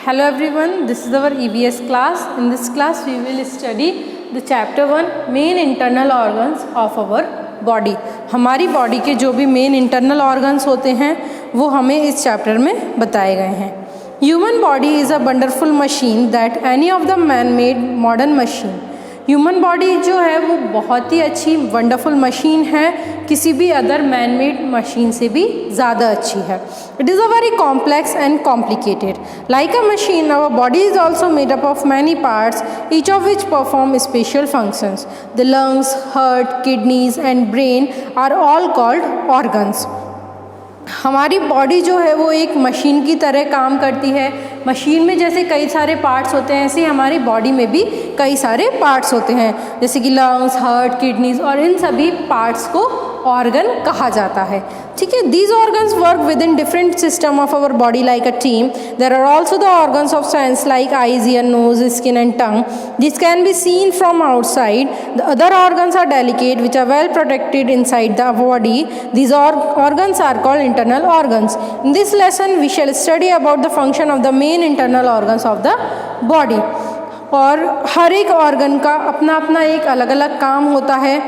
Hello everyone, this is our EVS class. In this class we will study the chapter 1 main internal organs of our body. हमारी body के जो भी main internal organs होते हैं वो हमें इस चैप्टर में बताए गए हैं. Human body is a wonderful machine that any of the man made modern machine. Human body जो है वो बहुत ही अच्छी वंडरफुल मशीन है, किसी भी अदर मैन मेड मशीन से भी ज़्यादा अच्छी है. It is a very complex and complicated. Like a machine our body is also made up of many parts, each of which perform special functions. The lungs, heart, kidneys and brain are all called organs. हमारी body जो है वो एक machine की तरह काम करती है. मशीन में जैसे कई सारे पार्ट्स होते हैं, ऐसे हमारी बॉडी में भी कई सारे पार्ट्स होते हैं, जैसे कि लंग्स, हार्ट, किडनीज, और इन सभी पार्ट्स को ऑर्गन कहा जाता है. ठीक है. These organs work within different system of our body like a team. There are also the organs of sense like eyes, ear, nose, skin and tongue. This can be seen from outside. The other organs are delicate which are well protected inside the body. These organs are called internal organs. In this lesson, we shall study about the function of the main internal organs of the body. और हर एक organ का अपना अपना एक अलग अलग काम होता है,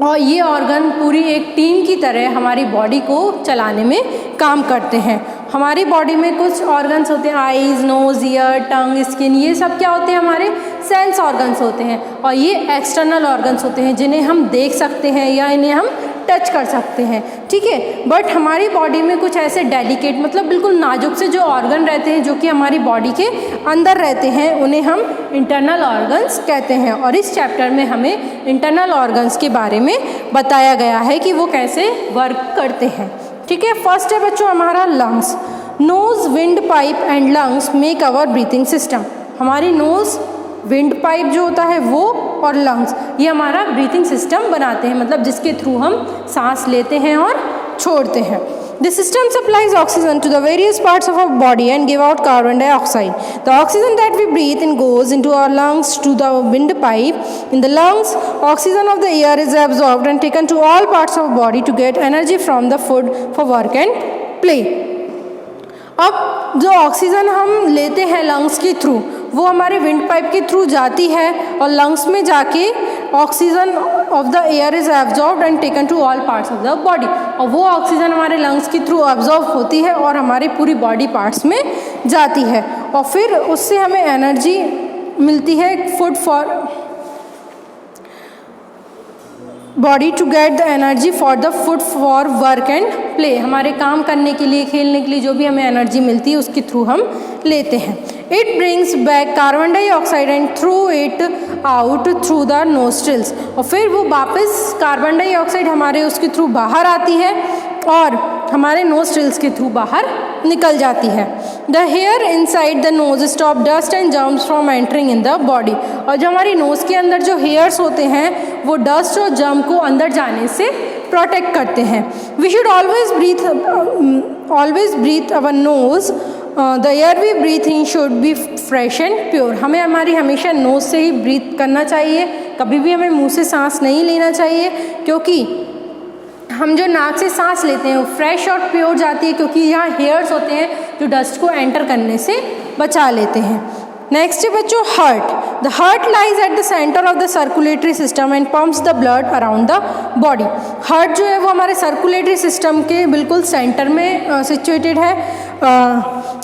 और ये ऑर्गन पूरी एक टीम की तरह हमारी बॉडी को चलाने में काम करते हैं. हमारी बॉडी में कुछ ऑर्गन्स होते हैं, आईज, नोज, ईयर, टंग, स्किन. ये सब क्या होते हैं? हमारे सेंस ऑर्गन्स होते हैं. और ये एक्सटर्नल ऑर्गन्स होते हैं जिन्हें हम देख सकते हैं या इन्हें हम टच कर सकते हैं. ठीक है. बट हमारी बॉडी में कुछ ऐसे डेलिकेट, मतलब बिल्कुल नाजुक से जो ऑर्गन रहते हैं, जो कि हमारी बॉडी के अंदर रहते हैं, उन्हें हम इंटरनल ऑर्गन्स कहते हैं. और इस चैप्टर में हमें इंटरनल ऑर्गन्स के बारे में बताया गया है कि वो कैसे वर्क करते हैं. ठीक है. फर्स्ट है बच्चों हमारा lungs. Nose, windpipe and lungs make our breathing system. हमारी नोज, विंड पाइप जो होता है वो, और लंग्स, ये हमारा ब्रीथिंग सिस्टम बनाते हैं, मतलब जिसके थ्रू हम सांस लेते हैं और छोड़ते हैं. This system supplies oxygen to the various parts of our body and give out carbon dioxide. The oxygen that we breathe in goes into our lungs to the windpipe. In the lungs, oxygen of the air is absorbed and taken to all parts of the body to get energy from the food for work and play. अब जो oxygen हम लेते हैं lungs के through, वो हमारे wind pipe के through जाती है और लंग्स में जाके oxygen of the air is absorbed and taken to all parts of the body. और वो ऑक्सीजन हमारे लंग्स के थ्रू एब्जॉर्ब होती है और हमारी पूरी बॉडी पार्ट्स में जाती है, और फिर उससे हमें एनर्जी मिलती है. Food for body to get the energy for the food for work and play. हमारे काम करने के लिए, खेलने के लिए जो भी हमें एनर्जी मिलती है उसके थ्रू हम लेते हैं. It brings back carbon dioxide and through it out through the nostrils. और फिर वो वापस कार्बन डाइऑक्साइड हमारे उसके थ्रू बाहर आती है और हमारे नोस्ट्रिल्स के थ्रू बाहर निकल जाती है. The hair inside the nose stop dust and germs from entering in the body. और जो हमारी नोज़ के अंदर जो हेयर्स होते हैं वो डस्ट और जर्म को अंदर जाने से प्रोटेक्ट करते हैं. We should always breathe our nose. The air we breathe in should be fresh and pure. हमें हमारी हमेशा नोज़ से ही ब्रीथ करना चाहिए, कभी भी हमें मुंह से सांस नहीं लेना चाहिए, क्योंकि हम जो नाक से सांस लेते हैं वो फ्रेश और प्योर जाती है, क्योंकि यहाँ हेयर्स होते हैं जो डस्ट को एंटर करने से बचा लेते हैं. नेक्स्ट है बच्चों heart. The heart lies at the centre of the circulatory system and pumps the blood around the body. Heart जो है वो हमारे सर्कुलेटरी सिस्टम के बिल्कुल सेंटर में सिचुएटेड है,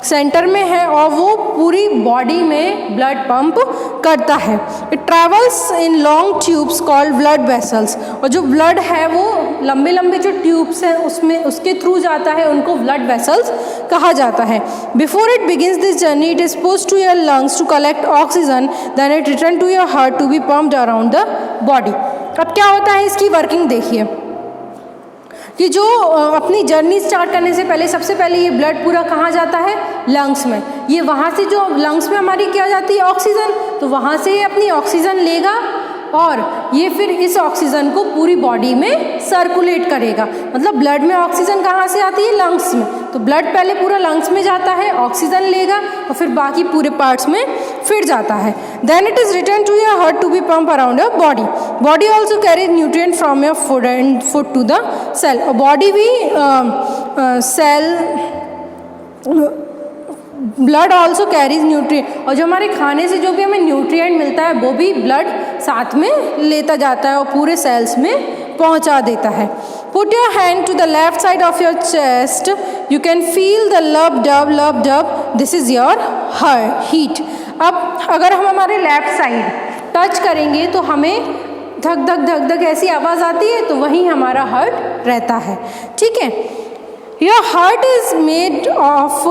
सेंटर में है, और वो पूरी बॉडी में ब्लड पंप करता है. It travels in long tubes called blood vessels. और जो ब्लड है वो लंबे लंबे जो ट्यूब्स हैं उसमें उसके थ्रू जाता है, उनको ब्लड वेसल्स कहा जाता है. Before it begins this journey it is pushed to your lungs to collect oxygen, then it return to your heart to be pumped around the body. अब क्या होता है इसकी वर्किंग देखिए कि जो अपनी जर्नी स्टार्ट करने से पहले सबसे पहले ये ब्लड पूरा कहाँ जाता है? लंग्स में. ये वहाँ से जो लंग्स में हमारी क्या जाती है? ऑक्सीजन. तो वहाँ से ये अपनी ऑक्सीजन लेगा और ये फिर इस ऑक्सीजन को पूरी बॉडी में सर्कुलेट करेगा. मतलब ब्लड में ऑक्सीजन कहाँ से आती है? लंग्स में. तो ब्लड पहले पूरा लंग्स में जाता है, ऑक्सीजन लेगा और फिर बाकी पूरे पार्ट्स में फिर जाता है. Then it is return to your heart to be pump around your body. Body also carries nutrient from your food and food to the cell. और बॉडी भी cell blood also carries nutrient, और जो हमारे खाने से जो भी हमें न्यूट्रिएंट मिलता है वो भी ब्लड साथ में लेता जाता है और पूरे सेल्स में पहुंचा देता है। Put your hand to the left side of your chest, you can feel the lub dub, this is your heat. अब अगर हम हमारे लेफ्ट साइड टच करेंगे तो हमें धक धक धक धक ऐसी आवाज़ आती है, तो वहीं हमारा हार्ट रहता है। ठीक है। Your heart is made of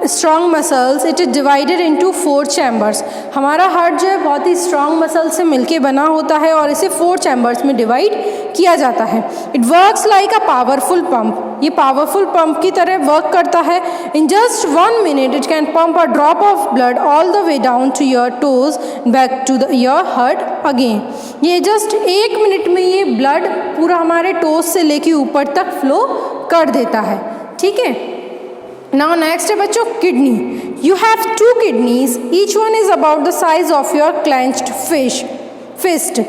strong muscles. It is divided into 4 chambers. हमारा हार्ट जो है बहुत ही स्ट्रॉन्ग मसल से मिलके बना होता है और इसे 4 चैम्बर्स में डिवाइड किया जाता है। It works like a powerful pump, ये पावरफुल पंप की तरह वर्क करता है। In just 1 minute it can pump a drop of blood all the way down to your toes back to your heart again. ये just 1 minute में ये blood पूरा हमारे टोज से लेके ऊपर तक फ्लो कर देता है। ठीक है। नाउ नेक्स्ट है बच्चों kidney. You have 2 kidneys, each one is about the size of your clenched fist.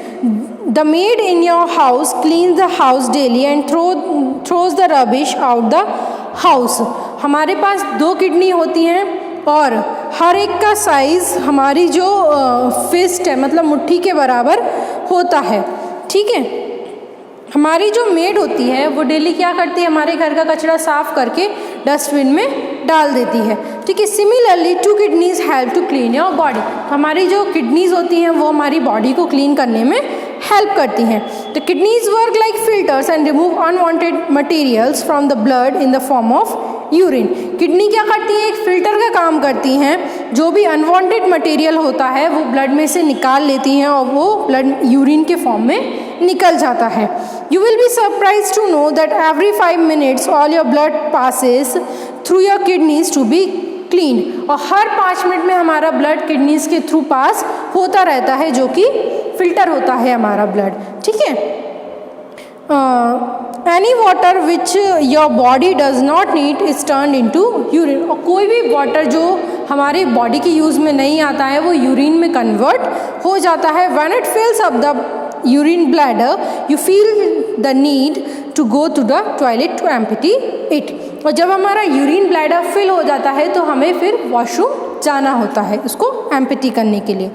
The maid in your house cleans the house daily and throws the rubbish out the house. हमारे पास 2 kidney होती हैं और हर एक का size हमारी जो fist है मतलब मुट्ठी के बराबर होता है। ठीक है। हमारी जो मेड होती है वो डेली क्या करती है, हमारे घर का कचरा साफ करके डस्टबिन में डाल देती है। ठीक है। Similarly 2 kidneys help to clean your body. हमारी जो किडनीज होती हैं वो हमारी बॉडी को क्लीन करने में हेल्प करती हैं। The kidneys work like filters and remove unwanted materials from the blood in the form of urine. Kidney क्या करती है, एक फिल्टर का काम करती हैं, जो भी अनवांटेड मटेरियल होता है वो ब्लड में से निकाल लेती हैं और वो ब्लड यूरिन के फॉर्म में निकल जाता है। You will be surprise to know that every 5 minutes all your blood passes through your kidneys to be clean. और हर 5 मिनट में हमारा ब्लड किडनीज के थ्रू पास होता रहता है, जो कि फिल्टर होता है हमारा ब्लड। ठीक है। Any water which your body does not need is turn into urine. और कोई भी वाटर जो हमारी बॉडी के यूज़ में नहीं आता है वो यूरिन में कन्वर्ट हो जाता है। When it fills up the urine bladder you feel the need to go to the toilet to empty it. और जब हमारा यूरिन ब्लैडर फिल हो जाता है तो हमें फिर वॉशरूम जाना होता है उसको एम्प्टी करने के लिए।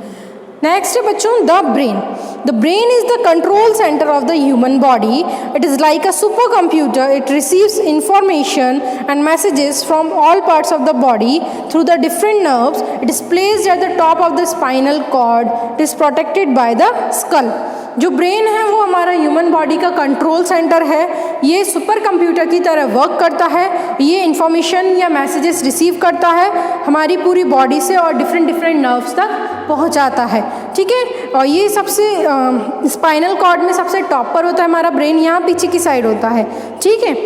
नेक्स्ट है बच्चों the brain. The brain is the control centre of the human body. It is like a super computer. It receives information and messages from all parts of the body through the different nerves. It is placed at the top of the spinal cord. It is protected by the skull. जो brain है वो हमारा human body का control centre है। ये super computer की तरह work करता है। ये इंफॉर्मेशन या मैसेजेस रिसीव करता है हमारी पूरी बॉडी से और डिफरेंट नर्व्स तक पहुंचाता है। ठीक है। और ये सबसे स्पाइनल कॉर्ड में सबसे टॉप पर होता है हमारा ब्रेन, यहाँ पीछे की साइड होता है। ठीक है।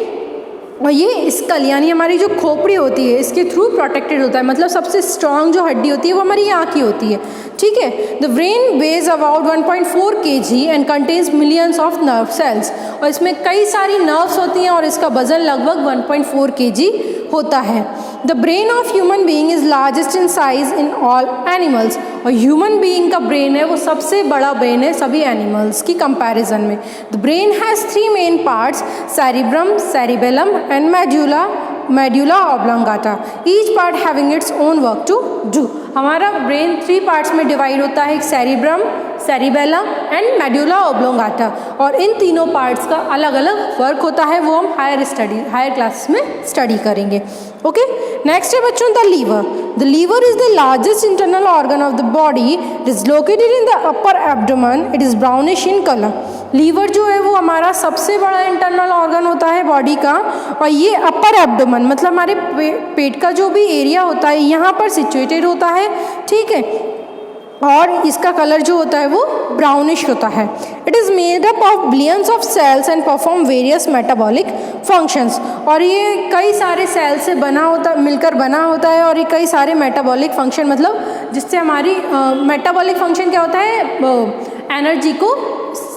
और ये स्कल यानी हमारी जो खोपड़ी होती है इसके थ्रू प्रोटेक्टेड होता है, मतलब सबसे स्ट्रॉन्ग जो हड्डी होती है वो हमारी यहाँ की होती है। ठीक है। The brain ways about 1.4 kg and contains millions of nerve cells. और इसमें कई सारी नर्व्स होती हैं और इसका वजन लगभग 1.4 kg होता है। The brain of human being is largest in size in all animals. और ह्यूमन बीइंग का ब्रेन है वो सबसे बड़ा ब्रेन है सभी एनिमल्स की कंपैरिजन में। The brain has 3 main parts, cerebrum, cerebellum and medulla oblongata, each part having its own work to do. हमारा ब्रेन 3 पार्ट्स में डिवाइड होता है, एक cerebrum, cerebellum and medulla oblongata. और इन तीनों पार्ट्स का अलग अलग वर्क होता है, वो हम हायर क्लासेस में स्टडी करेंगे। ओके। नेक्स्ट है बच्चों the liver. The liver is the largest internal organ of the body. It is located in the upper abdomen. It is brownish in colour. Liver जो है वो हमारा सबसे बड़ा इंटरनल ऑर्गन होता है बॉडी का और ये अपर एब्डोमेन मतलब हमारे पेट का जो भी एरिया होता है यहाँ पर सिचुएटेड होता है। ठीक है। और इसका कलर जो होता है वो ब्राउनिश होता है। It is made up of billions of cells and perform various metabolic functions. और ये कई सारे सेल से मिलकर बना होता है और ये कई सारे मेटाबॉलिक फंक्शन मतलब जिससे हमारी मेटाबॉलिक फंक्शन क्या होता है, एनर्जी को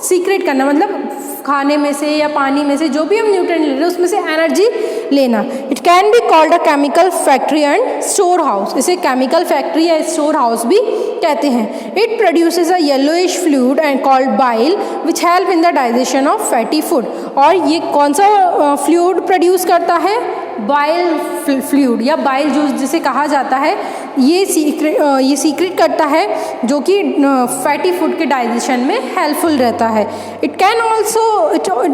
सीक्रेट करना, मतलब खाने में से या पानी में से जो भी हम न्यूट्रिएंट ले रहे हैं उसमें से एनर्जी लेना। It can be called a chemical factory and store house. इसे केमिकल फैक्ट्री या स्टोर हाउस भी कहते हैं। It produces a yellowish fluid and called bile which help in the digestion of fatty food. और ये कौन सा फ्लूइड प्रोड्यूस करता है, बाइल फ्लूइड या बाइल जूस जिसे कहा जाता है, ये सीक्रेट करता है, जो कि फैटी फूड के डाइजेशन में हेल्पफुल रहता है। It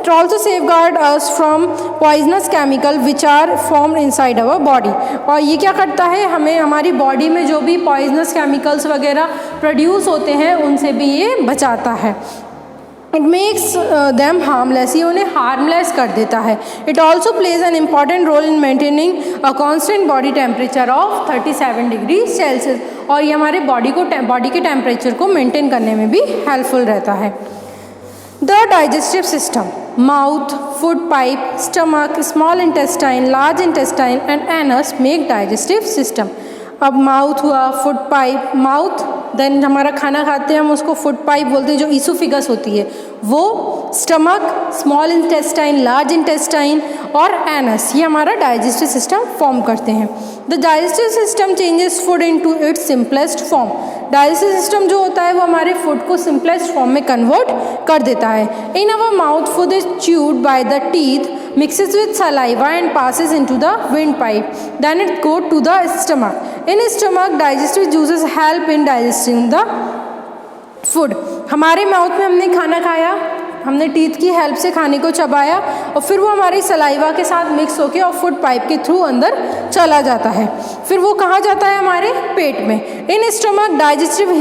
also safeguard us from poisonous chemical which are formed inside our body. और ये क्या करता है, हमें हमारी बॉडी में जो भी पॉइजनस केमिकल्स वगैरह प्रोड्यूस होते हैं उनसे भी ये बचाता है। इट मेक्स दैम हार्मलेस, ये उन्हें हार्मलेस कर देता है। It also plays an important role in maintaining a constant body temperature of 37 degree Celsius, और ये हमारे बॉडी के टेम्परेचर को मेंटेन करने में भी हेल्पफुल रहता है। The digestive system, mouth, food pipe, stomach, small intestine, large intestine and anus make digestive system. अब माउथ हुआ, फूड पाइप, माउथ, देन हमारा खाना खाते हैं हम उसको फूड पाइप बोलते हैं, जो ईसोफेगस होती है वो, stomach, small intestine, large intestine और एनस, ये हमारा डाइजेस्टिव सिस्टम फॉर्म करते हैं। The digestive system changes food into its simplest form. Digestive system जो होता है वो हमारे फूड को सिंपलेस्ट फॉर्म में कन्वर्ट कर देता है। In our mouth food is chewed by the teeth, mixes with saliva and passes into the windpipe. Then it goes to the stomach. In stomach, digestive juices help in digesting the food. हमारे mouth में हमने खाना खाया, हमने teeth की help से खाने को चबाया और फिर वो हमारी सलाइवा के साथ मिक्स होकर और फूड पाइप के थ्रू अंदर चला जाता है। फिर वो कहाँ जाता है, हमारे पेट में। In stomach digestive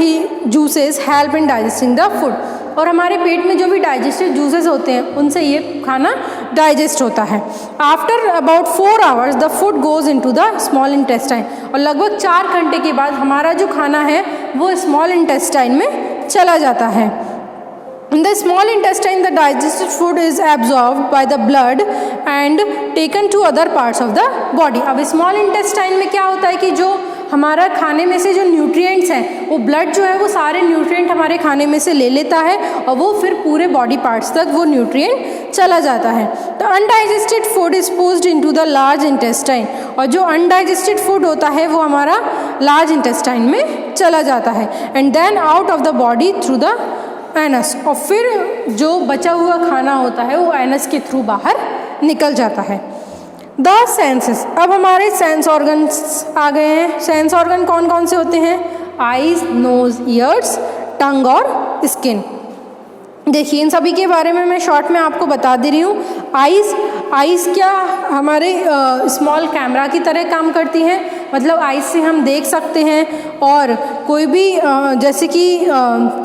juices help in digesting the food, और हमारे पेट में जो भी डाइजेस्टिव जूसेस होते हैं उनसे ये खाना डाइजेस्ट होता है। After about 4 hours the food goes into the small intestine, और लगभग 4 घंटे के बाद हमारा जो खाना है वो स्मॉल इंटेस्टाइन में चला जाता है। In the small intestine, the digested food is absorbed by the blood and taken to other parts of the body. अब स्मॉल इंटेस्टाइन में क्या होता है कि जो हमारा खाने में से जो न्यूट्रिएंट्स हैं वो ब्लड जो है वो सारे न्यूट्रिएंट हमारे खाने में से ले लेता है और वो फिर पूरे बॉडी पार्ट्स तक वो न्यूट्रिएंट चला जाता है। तो undigested food is pushed into the large intestine, और जो अनडाइजेस्टेड फूड होता है वो हमारा लार्ज इंटेस्टाइन में चला जाता है, and then out of the body through the anus, और फिर जो बचा हुआ खाना होता है वो एनस के थ्रू बाहर निकल जाता है। द सेंसेस, अब हमारे सेंस ऑर्गन्स आ गए हैं। सेंस ऑर्गन कौन कौन से होते हैं, आईज, नोज, ईयर्स, टंग और स्किन। देखिए इन सभी के बारे में मैं शॉर्ट में आपको बता दे रही हूँ। आइज़ क्या हमारे स्मॉल कैमरा की तरह काम करती हैं, मतलब आइज़ से हम देख सकते हैं, और कोई भी जैसे कि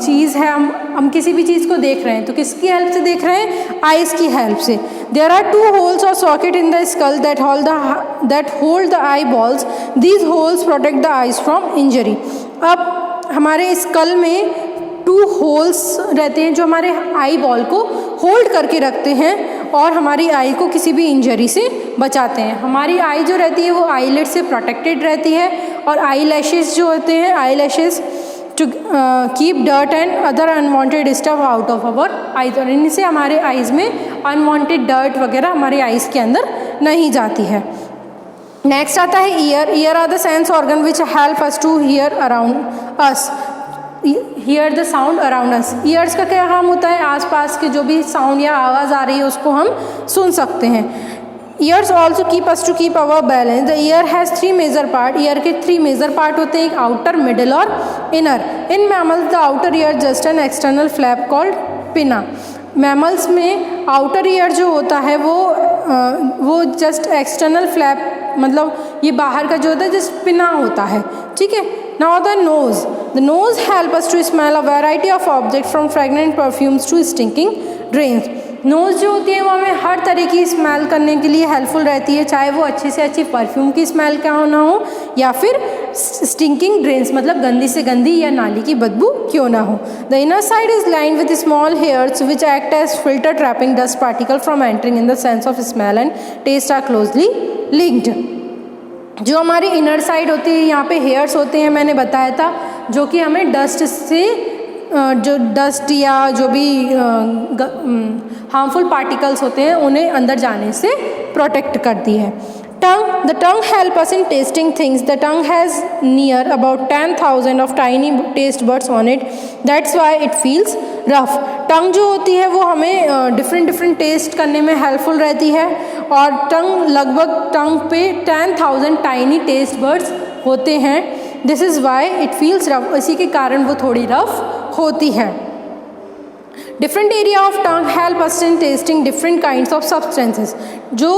चीज़ है, हम किसी भी चीज़ को देख रहे हैं तो किसकी हेल्प से देख रहे हैं, आइज़ की हेल्प से। देयर आर 2 होल्स और socket in the skull that hold the I balls, these holes protect the eyes from injury. अब हमारे स्कल में 2 होल्स रहते हैं जो हमारे आई बॉल को होल्ड करके रखते हैं और हमारी आई को किसी भी इंजरी से बचाते हैं। हमारी आई जो रहती है वो आईलिड से प्रोटेक्टेड रहती है, और आई लैशेस जो होते हैं, eye lashes to keep dirt and other unwanted stuff out of our eyes, और इनसे हमारे आईज़ में अनवांटेड डर्ट वगैरह हमारे आईज़ के अंदर नहीं जाती है। नेक्स्ट आता है ear. Ear are the sense organ which help us to hear around us, hear the sound around us. Ears का क्या काम होता है, आसपास के जो भी साउंड या आवाज़ आ रही है उसको हम सुन सकते हैं। Ears also keep us to keep our balance. The ear has 3 major part. Ear के 3 मेजर पार्ट होते हैं, एक आउटर, मिडल और inner. In mammals the outer ear just an external flap called pinna. Mammals में outer ear जो होता है वो जस्ट एक्सटर्नल फ्लैप, मतलब ये बाहर का जो होता है जस्ट पिना होता है, ठीक है। Now the nose help us to smell a variety of object from fragrant perfumes to stinking drains. Nose जो होती है वो हमें हर तरह की स्मेल करने के लिए हेल्पफुल रहती है, चाहे वो अच्छी से अच्छी परफ्यूम की स्मेल क्यों ना हो, या फिर स्टिंकिंग ड्रेन्स मतलब गंदी से गंदी या नाली की बदबू क्यों ना हो। The inner side is lined with small hairs which act as filter trapping dust particle from entering in the sense of smell and taste are closely linked. जो हमारी इनर साइड होती है, यहाँ पे हेयर्स होते हैं, मैंने बताया था, जो कि हमें डस्ट से जो डस्ट या जो भी हार्मफुल पार्टिकल्स होते हैं उन्हें अंदर जाने से प्रोटेक्ट करती है। The tongue help us in testing things. The tongue has near about 10,000 of tiny taste buds on it. That's why it feels rough. Tongue जो होती है वो हमें डिफरेंट टेस्ट करने में हेल्पफुल रहती है और टंग पे 10,000 टाइनी टेस्ट बर्ड्स होते हैं। This is why it feels rough, इसी के कारण वो थोड़ी रफ होती है। Different area of tongue help us in testing different kinds of substances. जो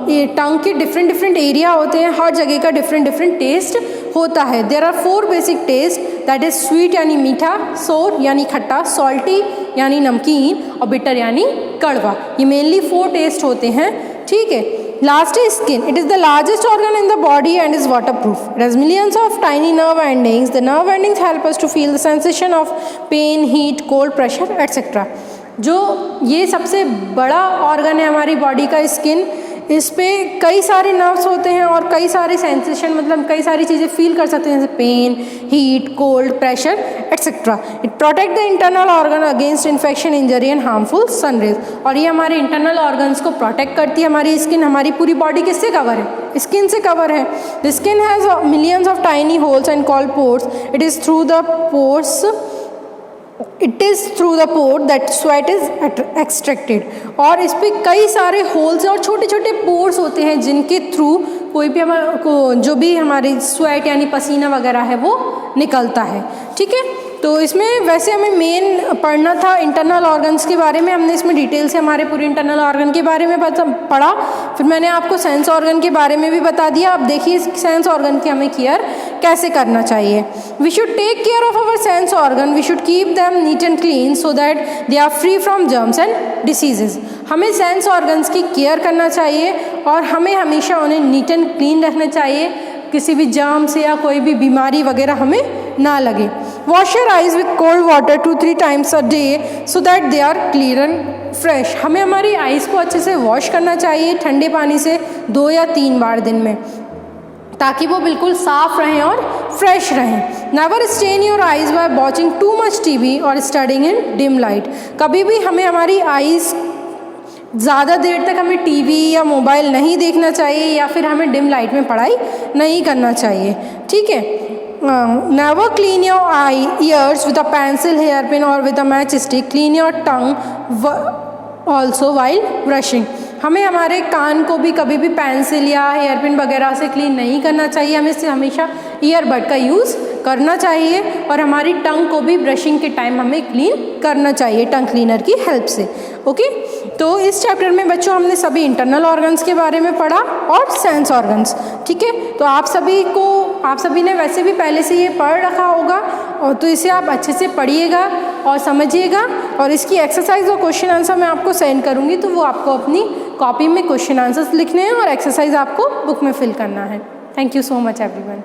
ये टंग के डिफरेंट एरिया होते हैं, हर जगह का डिफरेंट टेस्ट होता है। There are 4 basic taste, that is sweet यानी मीठा, सोर यानी खट्टा, सॉल्टी यानी नमकीन और बिटर यानी कड़वा। ये मेनली 4 टेस्ट होते हैं, ठीक है। Last is skin. It is the largest organ in the body and is waterproof. It has millions of tiny nerve endings. The nerve endings help us to feel the sensation of pain, heat, cold, pressure, etc. जो ये सबसे बड़ा organ है हमारी body का skin, इस पे कई सारे नर्व्स होते हैं और कई सारे सेंसेशन, मतलब कई सारी चीज़ें फील कर सकते हैं, जैसे pain, heat, cold, pressure etcetera. It protect the internal organ against infection, injury and harmful sunrays. और ये हमारे इंटरनल ऑर्गन्स को प्रोटेक्ट करती है। हमारी स्किन, हमारी पूरी बॉडी किससे कवर है? स्किन से कवर है। The skin has millions of tiny holes and called pores. It is through the pore that sweat is extracted. और इस पर कई सारे होल्स और छोटे छोटे पोर्स होते हैं जिनके थ्रू कोई भी जो भी हमारी स्वेट यानी पसीना वगैरह है वो निकलता है, ठीक है। तो इसमें वैसे हमें मेन पढ़ना था इंटरनल ऑर्गन्स के बारे में। हमने इसमें डिटेल से हमारे पूरे इंटरनल ऑर्गन के बारे में पढ़ा। फिर मैंने आपको सेंस ऑर्गन के बारे में भी बता दिया। अब देखिए सेंस ऑर्गन की हमें केयर कैसे करना चाहिए। We should take care of our sense organ. We should keep them neat and clean so that they are free from germs and diseases. हमें सेंस ऑर्गन्स की केयर करना चाहिए और हमें हमेशा उन्हें नीट एंड क्लीन रखना चाहिए, किसी भी जर्म से या कोई भी बीमारी वगैरह हमें ना लगे। Wash your eyes with cold water 2-3 times a day so that they are clean and fresh. हमें हमारी आइज़ को अच्छे से वॉश करना चाहिए ठंडे पानी से 2 या 3 बार दिन में, ताकि वो बिल्कुल साफ रहें और फ्रेश रहें। Never strain your eyes by watching too much TV और स्टडिंग इन डिम लाइट। कभी भी हमें हमारी आइज़ ज़्यादा देर तक हमें टीवी या मोबाइल नहीं देखना चाहिए या फिर हमें डिम लाइट में पढ़ाई नहीं करना चाहिए, ठीक है। Never clean your eye ears with a pencil, hair pin और with a match stick. Clean your tongue also while brushing. हमें हमारे कान को भी कभी भी पेंसिल या हेयर पिन वगैरह से क्लीन नहीं करना चाहिए। हमें इससे हमेशा ईयरबड का यूज़ करना चाहिए और हमारी टंग को भी ब्रशिंग के टाइम हमें क्लीन करना चाहिए टंग क्लीनर की हेल्प से, ओके। तो इस चैप्टर में बच्चों हमने सभी इंटरनल ऑर्गन्स के बारे में पढ़ा और सेंस ऑर्गन्स, ठीक है। तो आप सभी ने वैसे भी पहले से ये पढ़ रखा होगा, और तो इसे आप अच्छे से पढ़िएगा और समझिएगा। और इसकी एक्सरसाइज और क्वेश्चन आंसर मैं आपको सेंड करूँगी, तो वो आपको अपनी कॉपी में क्वेश्चन आंसर्स लिखने हैं और एक्सरसाइज आपको बुक में फिल करना है। Thank you so much everyone.